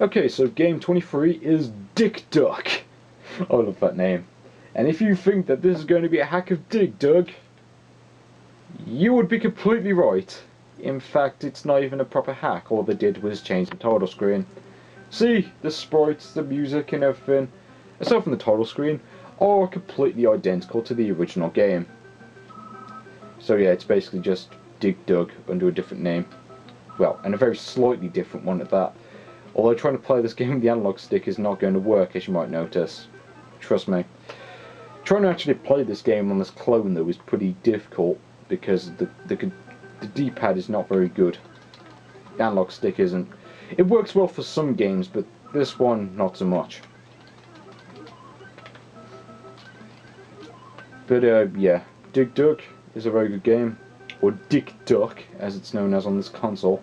Okay, so game 23 is DIK DUK. I love that name. And if you think that this is going to be a hack of DIK DUK, you would be completely right. In fact, it's not even a proper hack. All they did was change the title screen. See, the sprites, the music and everything, aside from the title screen, are completely identical to the original game. So yeah, it's basically just DIK DUK under a different name. Well, and a very slightly different one at that. Although trying to play this game with the analog stick is not going to work, as you might notice. Trust me. Trying to actually play this game on this clone, though, is pretty difficult, because the D-pad is not very good. The analog stick isn't. It works well for some games, but this one, not so much. But yeah, DIK DUK is a very good game, or DIK DUK, as it's known as on this console.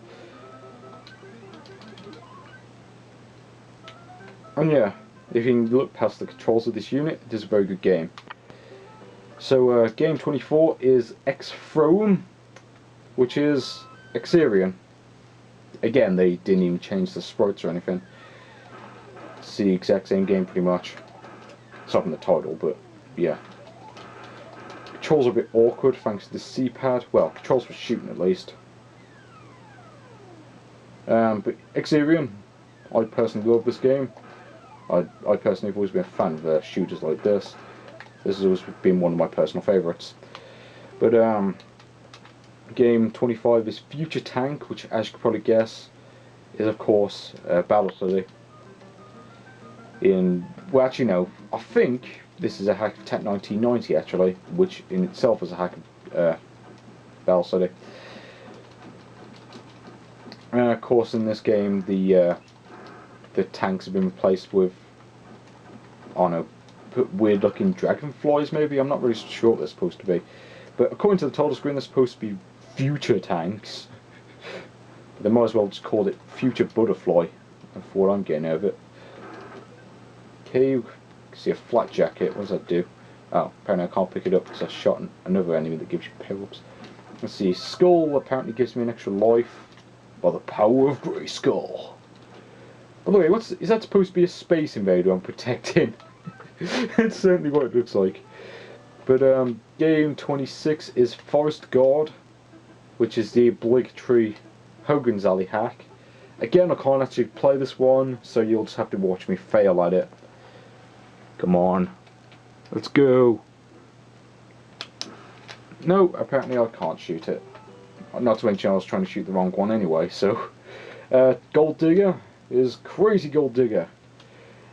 And yeah, if you can look past the controls of this unit, it is a very good game. So game 24 is X-Throne, which is Xerion. Again, they didn't even change the sprites or anything. It's the exact same game pretty much. Aside from the title, but yeah. Controls are a bit awkward thanks to the C-pad. Well, controls for shooting at least. But Xerion, I personally love this game. I personally have always been a fan of shooters like this. This has always been one of my personal favourites. But game 25 is Future Tank, which, as you can probably guess, is of course Battle Study. Well, actually no, I think this is a hack of Tech 1990 actually, which in itself is a hack of Battle Study. And of course, in this game, the tanks have been replaced with, I don't know, weird looking dragonflies maybe. I'm not really sure what they're supposed to be, but according to the title screen, they're supposed to be future tanks. But they might as well just call it Future Butterfly, for what I'm getting out of it. Okay, you can see a flat jacket. What does that do? Oh, apparently I can't pick it up because I shot another enemy that gives you power-ups. Let's see, Skull apparently gives me an extra life by the power of Grey Skull. By the way, is that supposed to be a space invader I'm protecting? It's certainly what it looks like. But game 26 is Forest Guard, which is the obligatory Hogan's Alley hack. Again, I can't actually play this one, so you'll just have to watch me fail at it. Come on, let's go. No, apparently I can't shoot it. Not to mention I was trying to shoot the wrong one anyway, so... Gold Digger is Crazy Gold Digger.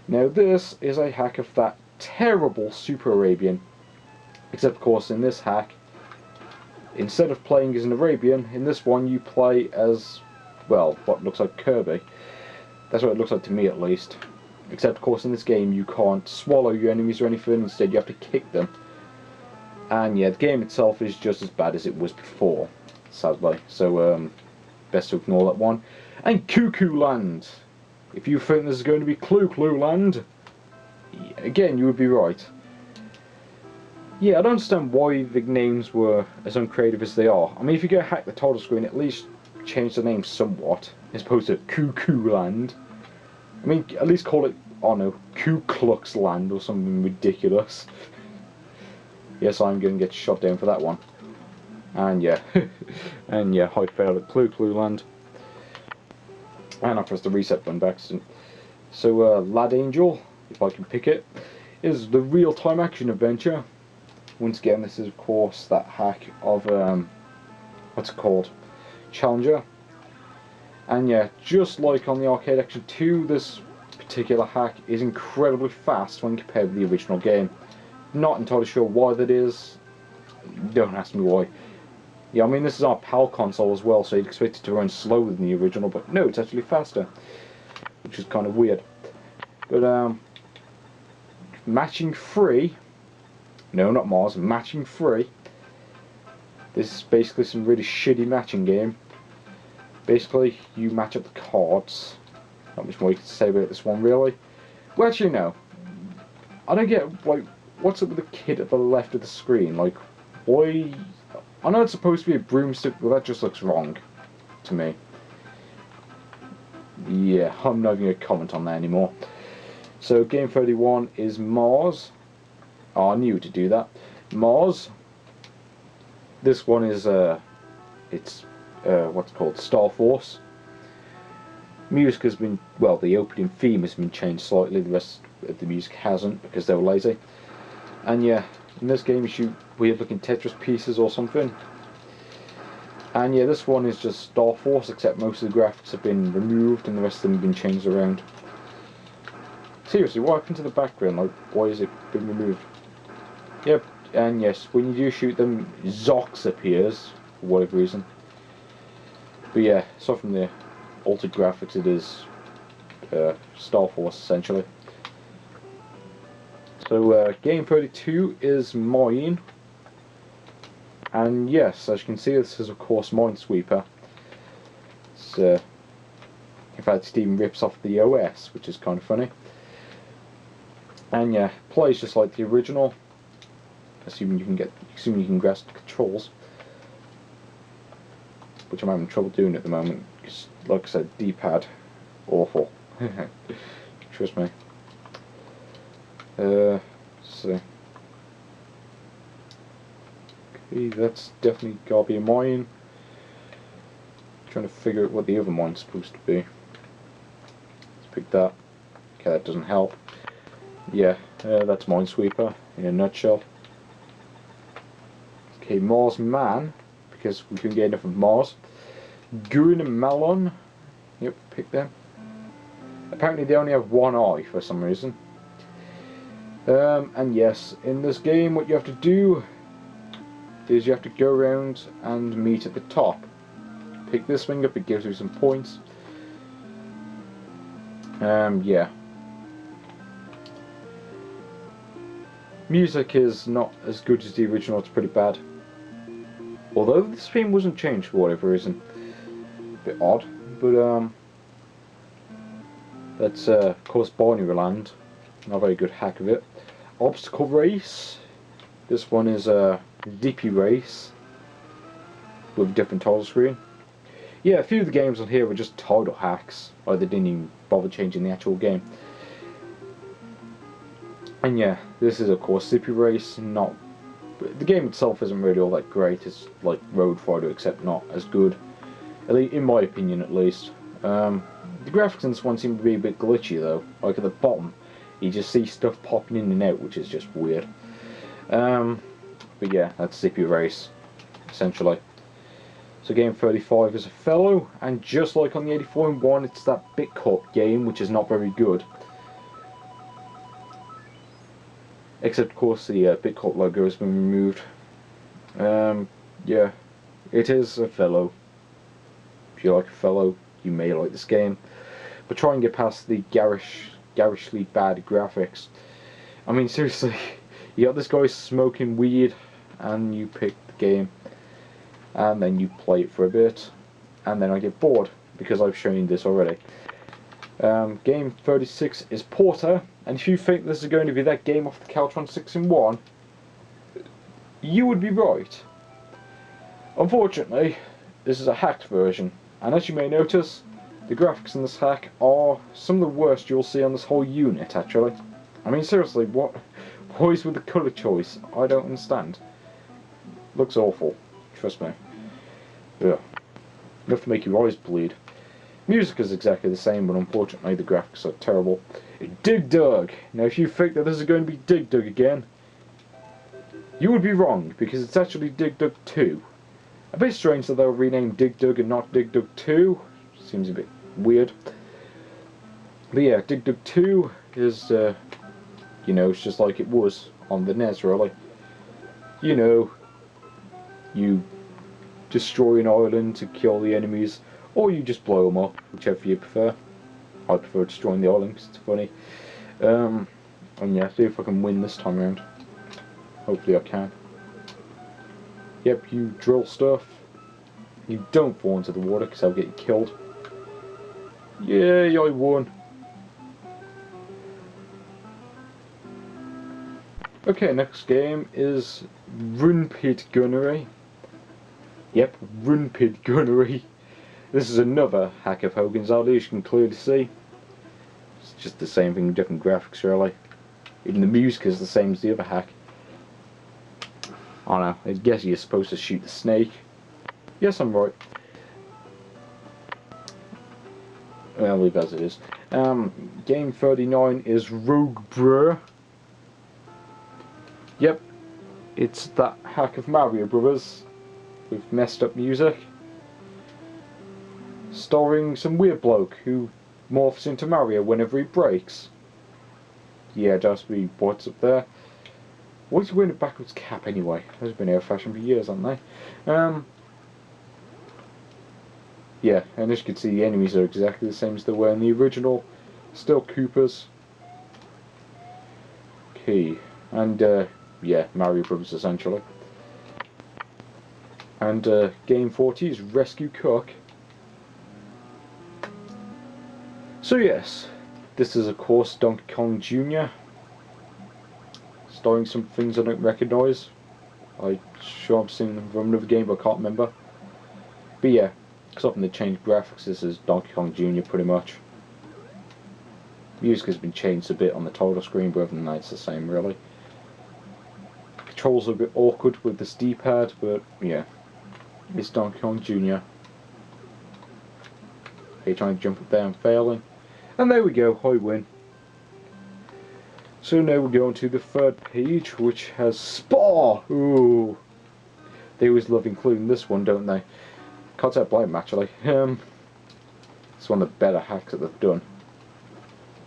Now this is a hack of that terrible Super Arabian. Except of course in this hack, instead of playing as an Arabian, in this one you play as, well, what looks like Kirby. That's what it looks like to me at least. Except of course in this game you can't swallow your enemies or anything, instead you have to kick them. And yeah, the game itself is just as bad as it was before, sadly. So best to ignore that one. And Cuckoo Land. If you think this is going to be Clue Land, again, you would be right. Yeah, I don't understand why the names were as uncreative as they are. I mean, if you're going to hack the title screen, at least change the name somewhat, as opposed to Cuckoo Land. I mean, at least call it, I don't know, Ku Klux Land or something ridiculous. Yes, I'm going to get shot down for that one. And yeah, and yeah, I failed at Clue Land. And I pressed the reset button by accident. So, Lad Angel, if I can pick it, is the real-time action adventure. Once again, this is of course that hack of, what's it called? Challenger. And yeah, just like on the Arcade Action 2, this particular hack is incredibly fast when compared with the original game. Not entirely sure why that is. Don't ask me why. Yeah, I mean, this is our PAL console as well, so you'd expect it to run slower than the original, but no, it's actually faster, which is kind of weird. But, matching 3, no, not Mars, matching 3, this is basically some really shitty matching game. Basically, you match up the cards. Not much more you can say about this one, really. Well, actually, no. I don't get, like, what's up with the kid at the left of the screen? Like, why... I know it's supposed to be a broomstick, but that just looks wrong to me. Yeah, I'm not even going to comment on that anymore. So game 31 is Mars. Oh, I knew to do that. Mars. This one is it's what's it called, Star Force. Music has been, well, the opening theme has been changed slightly. The rest of the music hasn't because they were lazy. And yeah, in this game you shoot weird looking Tetris pieces or something. And yeah, this one is just Star Force, except most of the graphics have been removed and the rest of them have been changed around. Seriously, what happened to the background? Like, why has it been removed? Yep, and yes, when you do shoot them, Zox appears, for whatever reason. But yeah, aside from the altered graphics, it is Star Force, essentially. So, game 32 is mine. And yes, as you can see, this is of course Minesweeper. It's, in fact, it even rips off the OS, which is kind of funny. And yeah, plays just like the original, assuming you can grasp the controls, which I'm having trouble doing at the moment because, like I said, D-pad, awful. Trust me. Let's see. Okay, that's definitely gotta be a mine. Trying to figure out what the other mine's supposed to be. Let's pick that. Okay, that doesn't help. Yeah, that's Minesweeper in a nutshell. Okay, Mars Man, because we couldn't get enough of Mars. Goon and Melon. Yep, pick them. Apparently they only have one eye for some reason. And yes, in this game what you have to do is you have to go around and meet at the top. Pick this thing up, it gives you some points. Yeah. Music is not as good as the original, it's pretty bad. Although this theme wasn't changed for whatever reason. A bit odd, but that's of course Binary Land. Not a very good hack of it. Obstacle Race. This one is a Dippy Race with a different title screen. Yeah, a few of the games on here were just title hacks, or they didn't even bother changing the actual game. And yeah, this is of course Dippy Race. Not the game itself isn't really all that great. It's like Road Fighter, except not as good, at least in my opinion, at least. The graphics in this one seem to be a bit glitchy though. Like at the bottom, you just see stuff popping in and out, which is just weird. But yeah, that's Dippy Race, essentially. So game 35 is a fellow, and just like on the 84-in-1, it's that BitCut game, which is not very good. Except of course the BitCut logo has been removed. Yeah, it is a fellow. If you like a fellow, you may like this game. But try and get past the garishly bad graphics. I mean, seriously, you got this guy smoking weed, and you pick the game, and then you play it for a bit, and then I get bored, because I've shown you this already. Game 36 is Porter, and if you think this is going to be that game off the Caltron 6-in-1, you would be right. Unfortunately, this is a hacked version, and as you may notice, the graphics in this hack are some of the worst you'll see on this whole unit, actually. I mean, seriously, what is with the colour choice? I don't understand. Looks awful, trust me. Yeah. Enough to make your eyes bleed. Music is exactly the same, but unfortunately the graphics are terrible. DIK DUK! Now if you think that this is going to be DIK DUK again, you would be wrong, because it's actually DIK DUK 2. A bit strange that they'll rename DIK DUK and not DIK DUK 2. Seems a bit weird. But yeah, DIK DUK 2 is, you know, it's just like it was on the NES, really. You know, you destroy an island to kill the enemies, or you just blow them up, whichever you prefer. I prefer destroying the island because it's funny. And yeah, see if I can win this time around. Hopefully I can. Yep, you drill stuff. You don't fall into the water because I'll get you killed. Yay, I won. Okay, next game is Run Pit Gunnery. Yep, Run Pit Gunnery. This is another hack of Hogan's Alley, as you can clearly see. It's just the same thing, different graphics really. Even the music is the same as the other hack. I don't know, I guess you're supposed to shoot the snake. Yes, I'm right. Well, I'll leave it as it is. Game 39 is Rogue Brr. Yep, it's that hack of Mario Brothers with messed up music, starring some weird bloke who morphs into Mario whenever he breaks. Yeah, just be what's up there. What's he wearing a backwards cap anyway? Those have been out of fashion for years, haven't they? Yeah, and as you can see, the enemies are exactly the same as they were in the original. Still Koopas. Okay, and yeah, Mario Brothers essentially. And game 40 is Rescue Cook. So yes, this is of course Donkey Kong Jr. starring some things I don't recognise. I'm sure I've seen them from another game but I can't remember. But yeah, except from the changed graphics, this is Donkey Kong Jr. pretty much. Music has been changed a bit on the title screen, but other than that it's the same really. Controls are a bit awkward with this D-pad, but yeah, it's Donkey Kong Jr. Okay, trying to jump up there and failing. And there we go, I win. So now we're going to the third page, which has Spore! Ooh. They always love including this one, don't they? Can't say I blame them, actually. It's one of the better hacks that they've done.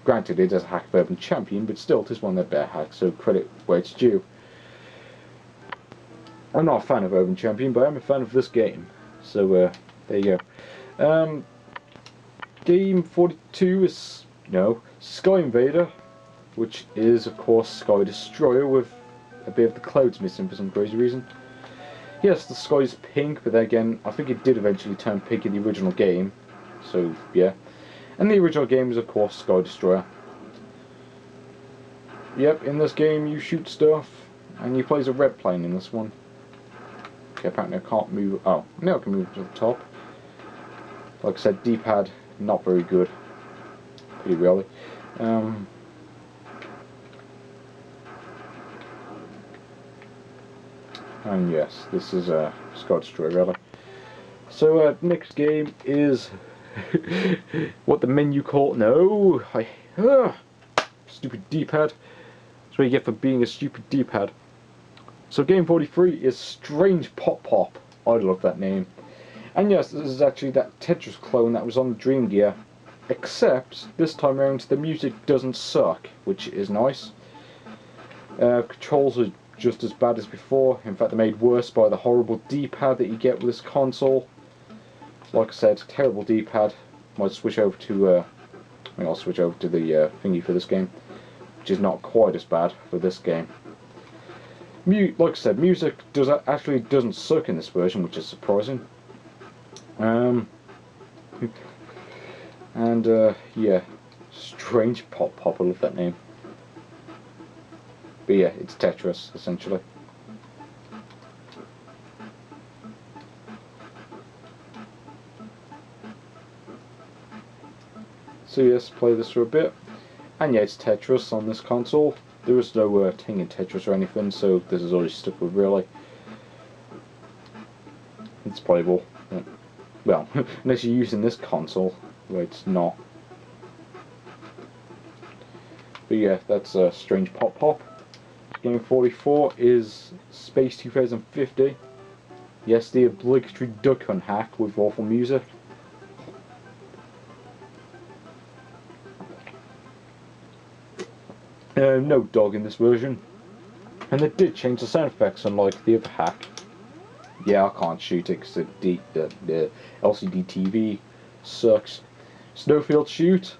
Granted, it is a hack of Urban Champion, but still, it is one of their better hacks, so credit where it's due. I'm not a fan of Urban Champion, but I'm a fan of this game. So, there you go. Game 42 is, Sky Invader, which is, of course, Sky Destroyer with a bit of the clouds missing for some crazy reason. Yes, the sky's pink, but then again, I think it did eventually turn pink in the original game. So, yeah. And the original game is, of course, Sky Destroyer. Yep, in this game you shoot stuff, and you play as a red plane in this one. Okay, apparently I can't move. Oh, now I can move to the top. Like I said, D-pad, not very good. Pretty really. And yes, this is Sky Destroyer really. So next game is what the menu call. No, stupid D-pad. That's what you get for being a stupid D-pad. So game 43 is Strange Pop Pop. I love that name. And yes, this is actually that Tetris clone that was on the Dream Gear, except this time around the music doesn't suck, which is nice. Controls are just as bad as before. In fact, they're made worse by the horrible D-pad that you get with this console. Like I said, terrible D-pad. Might switch over to. I think I'll switch over to the thingy for this game, which is not quite as bad for this game. Like I said, music actually doesn't suck in this version, which is surprising. Yeah, Strange Pop Pop. I love that name. But yeah, it's Tetris, essentially. So yes, play this for a bit. And yeah, it's Tetris on this console. There is no ting in Tetris or anything, so this is all you stuck with, really. It's playable. Well, unless you're using this console, where it's not. But yeah, that's Strange Pop Pop. Game 44 is Space 2050. Yes, the obligatory duck hunt hack with awful music. No dog in this version. And they did change the sound effects, unlike the other hack. Yeah, I can't shoot it because the LCD TV sucks. Snowfield Shoot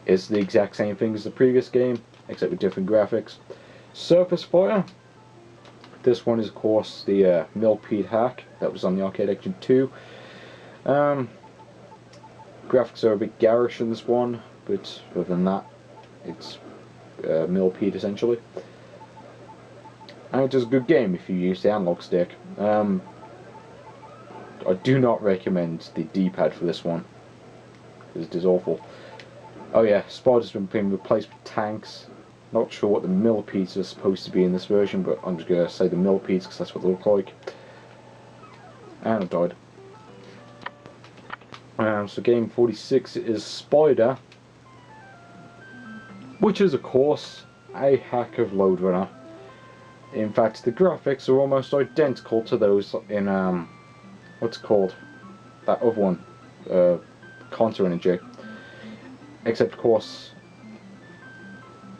is the exact same thing as the previous game, except with different graphics. Surface Fire. This one is, of course, the Millipede hack that was on the Arcade Action 2. Graphics are a bit garish in this one, but other than that, it's Millipede essentially. And it is a good game if you use the analog stick. I I do not recommend the D-pad for this one, because it is awful. Oh yeah, spiders have been replaced with tanks. Not sure what the millipedes are supposed to be in this version, but I'm just going to say the millipedes because that's what they look like. And I died. So game 46 is Spider, which is of course a hack of Load Runner. In fact, the graphics are almost identical to those in what's it called, that other one, Counter Energy. Except of course,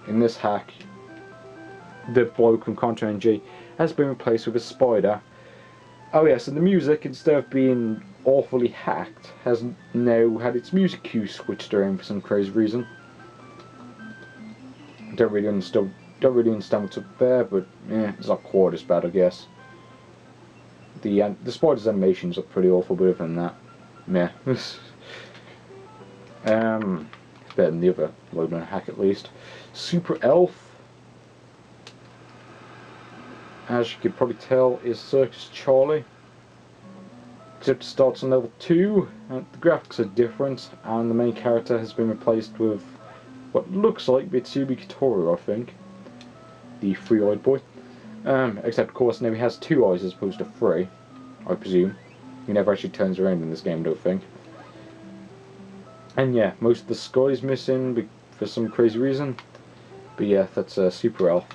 in this hack, the bloke from Counter Energy has been replaced with a spider. Oh yes, and the music, instead of being awfully hacked, has now had its music cue switched around for some crazy reason. Don't really understand what's up there, but it's not quite as bad, I guess. The spider's animations look pretty awful, but other than that, meh. It's better than the other Load Runner hack at least. Super Elf, as you could probably tell, is Circus Charlie. Except it starts on level 2, and the graphics are different, and the main character has been replaced with what looks like Mitsubi Kitoru, I think. The three-eyed boy. Except of course now he has 2 eyes as opposed to 3, I presume. He never actually turns around in this game, I don't think. And yeah, most of the sky's missing for some crazy reason. But yeah, that's Super Elf.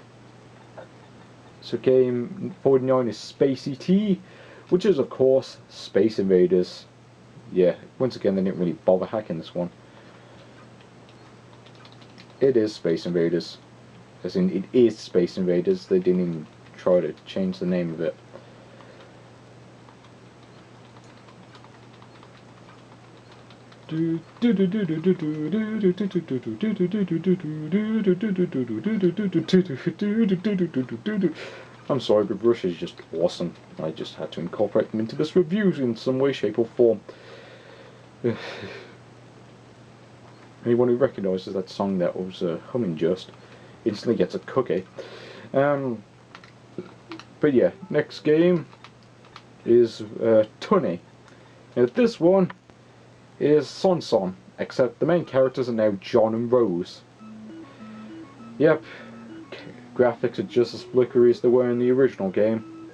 So game 49 is Space ET, which is of course Space Invaders. Yeah, once again they didn't really bother hacking this one. It is Space Invaders. As in, it is Space Invaders. They didn't even try to change the name of it. I'm sorry, but Rush is just awesome. I just had to incorporate them into this review in some way, shape or form. Anyone who recognises that song that was humming just instantly gets a cookie. But yeah, next game is Tunny. Now this one is Son, except the main characters are now John and Rose. Yep, graphics are just as flickery as they were in the original game.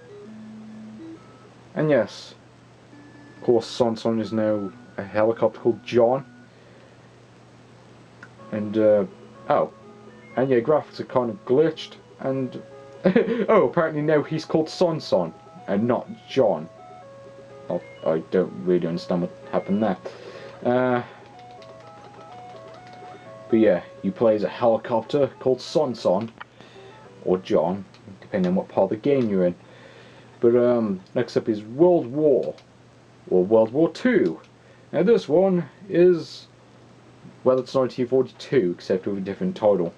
And yes, of course Son is now a helicopter called John. And oh, and yeah, graphics are kind of glitched, and oh, apparently now he's called Son and not John. I don't really understand what happened there. But yeah, you play as a helicopter called Son or John, depending on what part of the game you're in. But next up is World War, or World War II. Now this one is, well, it's 1942, except with a different title.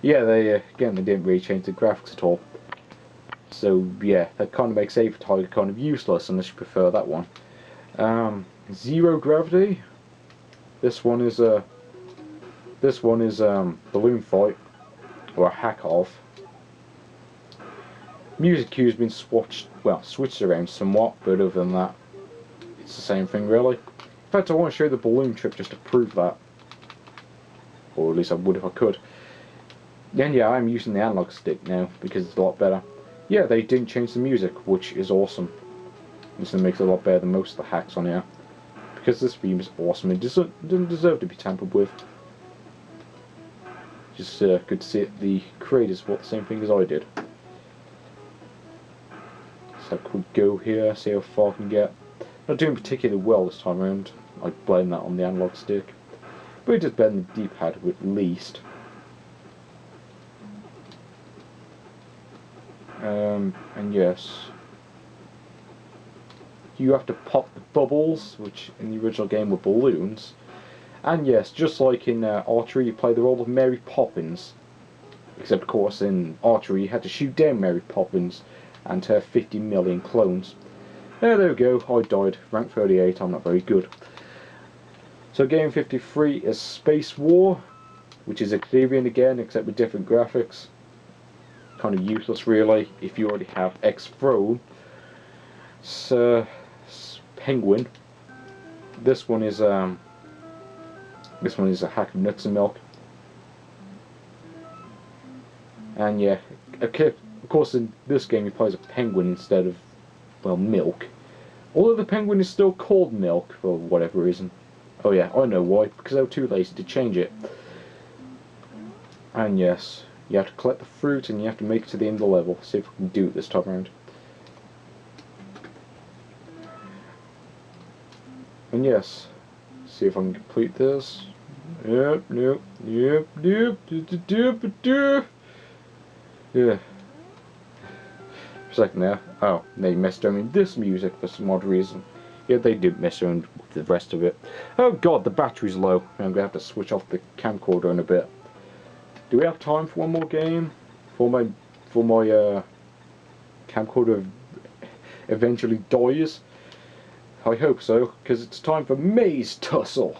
Yeah, they didn't really change the graphics at all. So yeah, that kind of makes Avatar kind of useless unless you prefer that one. Zero Gravity. This one is Balloon Fight, or a hack of. Music cue's been switched around somewhat, but other than that, it's the same thing really. In fact, I want to show you the balloon trip just to prove that. Or at least I would if I could. And yeah, I'm using the analog stick now because it's a lot better. Yeah, they didn't change the music, which is awesome. This makes it a lot better than most of the hacks on here. Because this theme is awesome, it doesn't deserve to be tampered with. Just good to see it. The creators bought the same thing as I did. So I could go here, see how far I can get. Not doing particularly well this time around. I blame that on the analog stick. But it did better than the D-pad at least. And yes, you have to pop the bubbles, which in the original game were balloons. And yes, just like in Archery, you play the role of Mary Poppins. Except, of course, in Archery, you had to shoot down Mary Poppins and her 50 million clones. There we go, I died. Rank 38, I'm not very good. So game 53 is Space War, which is Xavier again, except with different graphics. Kind of useless really, if you already have X-Throne. Penguin. This one is a hack of nuts and milk. And yeah, okay, of course in this game he plays a penguin instead of, well, milk. Although the penguin is still called milk for whatever reason. Oh yeah, I know why, because they were too lazy to change it. And yes, you have to collect the fruit and you have to make it to the end of the level. See if we can do it this time around. And yes, see if I can complete this. Yep, nope, yep, yep, yeah. For a second there. Oh, they messed around with this music for some odd reason. Yeah, they didn't mess around with the rest of it. Oh god, the battery's low. I'm gonna have to switch off the camcorder in a bit. Do we have time for one more game? For my camcorder eventually dies? I hope so, because it's time for Maze Tussle.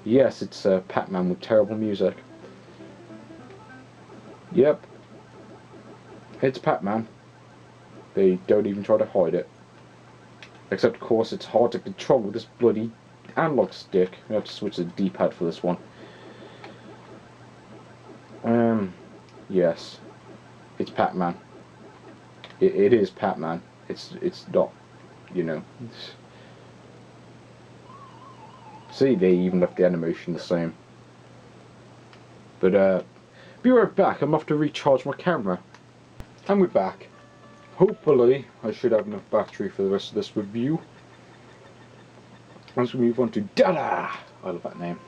Yes, it's Pac-Man with terrible music. Yep. It's Pac-Man. They don't even try to hide it. Except, of course, it's hard to control with this bloody analog stick. I have to switch the D-pad for this one. Yes. It's Pac-Man. It is Pac-Man. It's not, you know. See, they even left the animation the same. But, be right back. I'm off to recharge my camera. And we're back. Hopefully, I should have enough battery for the rest of this review. Let's move on to Dada! I love that name.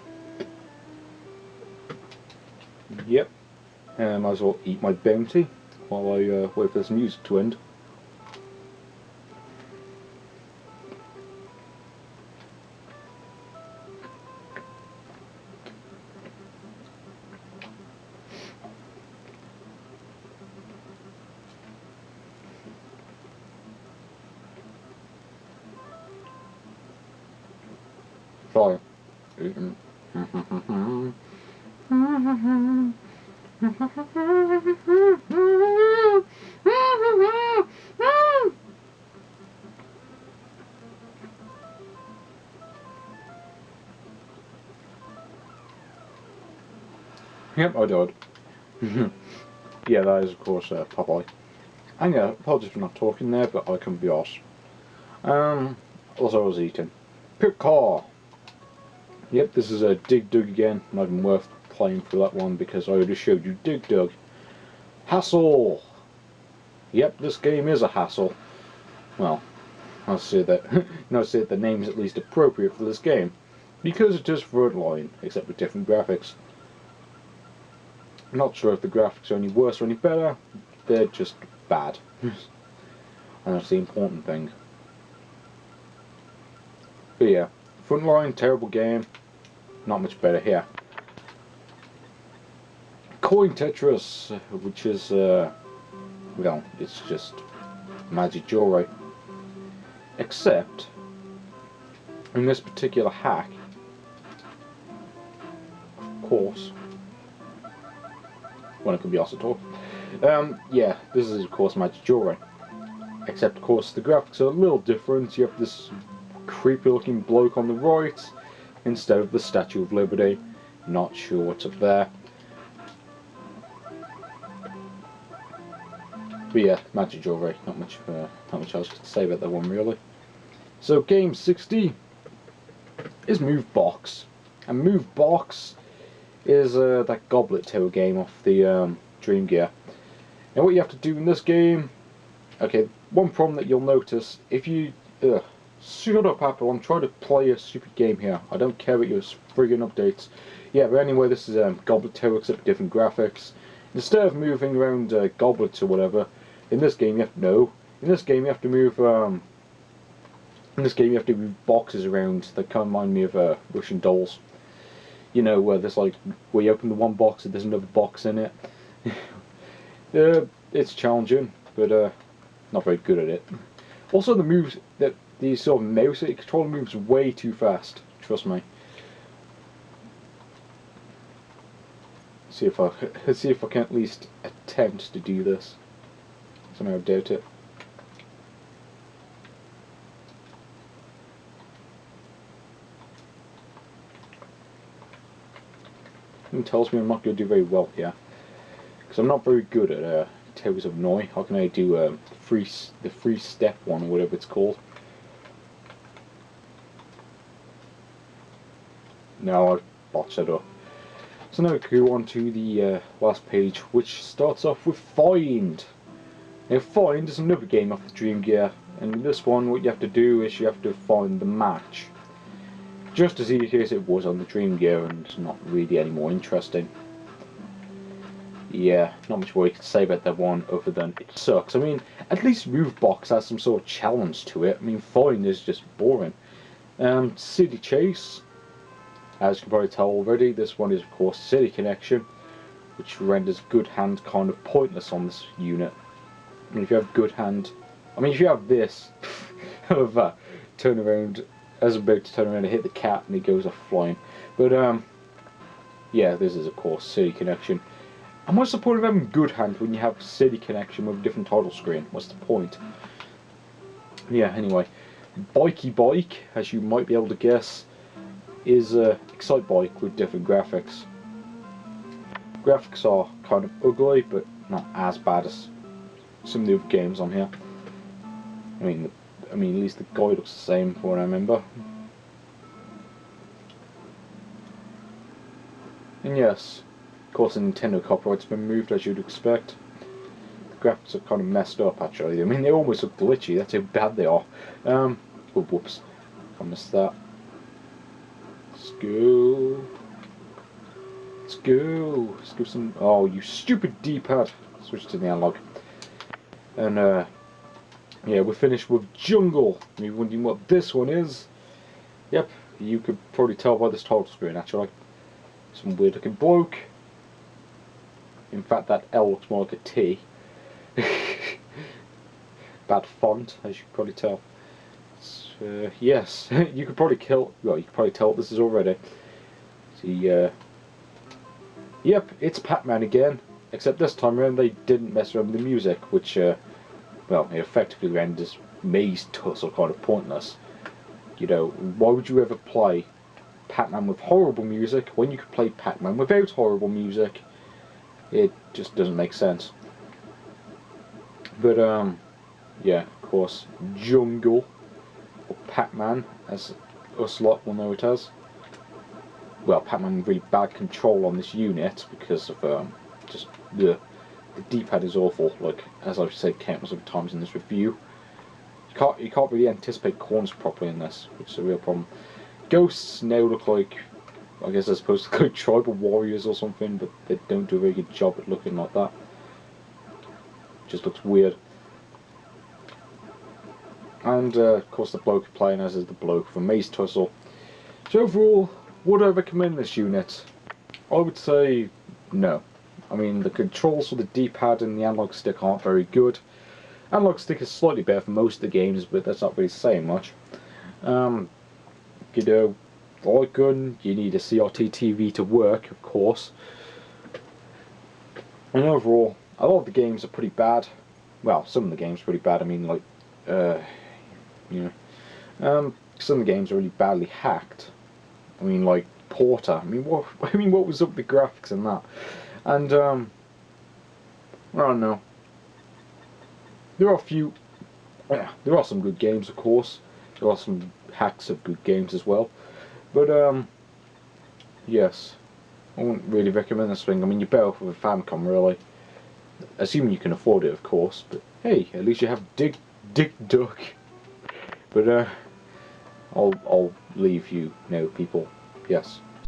Yep. Might as well eat my bounty while I wait for this music to end. Fine. Yep, I died. Yeah, that is of course Popeye. And yeah, apologies for not talking there, but I couldn't be arsed. Also I was eating. Pick car! Yep, this is a DIK DUK again. Not even worth playing for that one because I already showed you DIK DUK. Hassle! Yep, this game is a hassle. Well, I'll say that. No, say that the name is at least appropriate for this game because it is Frontline, except with different graphics. I'm not sure if the graphics are any worse or any better. They're just bad, and that's the important thing. But yeah, Frontline, terrible game. Not much better here. Coin Tetris, which is, well, it's just magic jewelry. Except, in this particular hack, of course, when it can be asked to talk, yeah, this is of course magic jewelry. Except, of course, the graphics are a little different. You have this creepy looking bloke on the right instead of the Statue of Liberty. Not sure what's up there. But yeah, magic jewelry. Not much else to say about that one really. So game 60 is Move Box, and Move Box is that Goblet Tower game off the Dream Gear. And what you have to do in this game, okay, one problem that you'll notice if you shut up, Apple, I'm trying to play a stupid game here. I don't care about your friggin' updates. Yeah, but anyway, this is Goblet Tower except different graphics. Instead of moving around goblets or whatever, in this game you have to know. In this game you have to move. In this game you have to move boxes around that kind of remind me of Russian dolls. You know, where there's like where you open the one box and there's another box in it. It's challenging, but not very good at it. Also, the moves that the sort of mouse controller moves way too fast. Trust me. See if I can at least attempt to do this. Somehow I doubt it. It tells me I'm not going to do very well here. Because I'm not very good at Tales of Noi. How can I do the free step one, or whatever it's called? No, I botched it up. So now we go on to the last page, which starts off with Find. Now Find is another game off the Dream Gear, and in this one what you have to do is you have to find the match. Just as easy as it was on the Dream Gear, and not really any more interesting. Yeah, not much more you can say about that one other than it sucks. I mean, at least Movebox has some sort of challenge to it. I mean, Find is just boring. City Chase. As you can probably tell already, this one is of course City Connection, which renders Good Hand kind of pointless on this unit. I mean, if you have Good Hand, I mean, if you have this, of turn around, as I'm about to turn around and hit the cat and he goes off flying. But yeah, this is of course City Connection. And what's the point of having Good Hand when you have City Connection with a different title screen? What's the point? Yeah, anyway, Bikey Bike, as you might be able to guess, is Excite Bike with different graphics. Graphics are kind of ugly, but not as bad as some of the other games on here. I mean, at least the guy looks the same from what I remember. And yes, of course the Nintendo copyright's been moved, as you'd expect. The graphics are kind of messed up, actually. I mean, they almost look glitchy, that's how bad they are. Oh, whoops. I missed that. Let's go. Let's go. Let's give some... Oh, you stupid D-pad. Switch to the analog. And, yeah, we're finished with Jungle. You're wondering what this one is? Yep, you could probably tell by this title screen, actually. Some weird looking bloke. In fact, that L looks more like a T. Bad font, as you can probably tell. Yes, you could probably tell this is already. See, yep, it's Pac-Man again. Except this time around they didn't mess around with the music, which, well, it effectively renders Maze Tussle kind of pointless. You know, why would you ever play Pac-Man with horrible music when you could play Pac-Man without horrible music? It just doesn't make sense. But, yeah, of course, Jungle, or Pac-Man, as us lot will know it as. Well, Pac-Man with really bad control on this unit because of, just the D-pad is awful, like, as I've said countless of times in this review. You can't really anticipate corners properly in this, which is a real problem. Ghosts now look like, I guess they're supposed to look like tribal warriors or something, but they don't do a very good job at looking like that. Just looks weird. And of course the bloke playing as is the bloke from Maze Tussle. So overall, would I recommend this unit? I would say no. I mean, the controls for the D-pad and the analog stick aren't very good. Analog stick is slightly better for most of the games, but that's not really saying much. You know, for like gun, you need a CRT TV to work, of course. And overall, a lot of the games are pretty bad. Well, some of the games are pretty bad. I mean, like, you know, some of the games are really badly hacked. I mean, like Porter. I mean, what was up with the graphics and that? And I don't know. There are some good games, of course. There are some hacks of good games as well. But yes, I wouldn't really recommend this thing. I mean, you're better off with a Famicom, really. Assuming you can afford it, of course. But hey, at least you have DIK DUK. But I'll leave you now, people. Yes.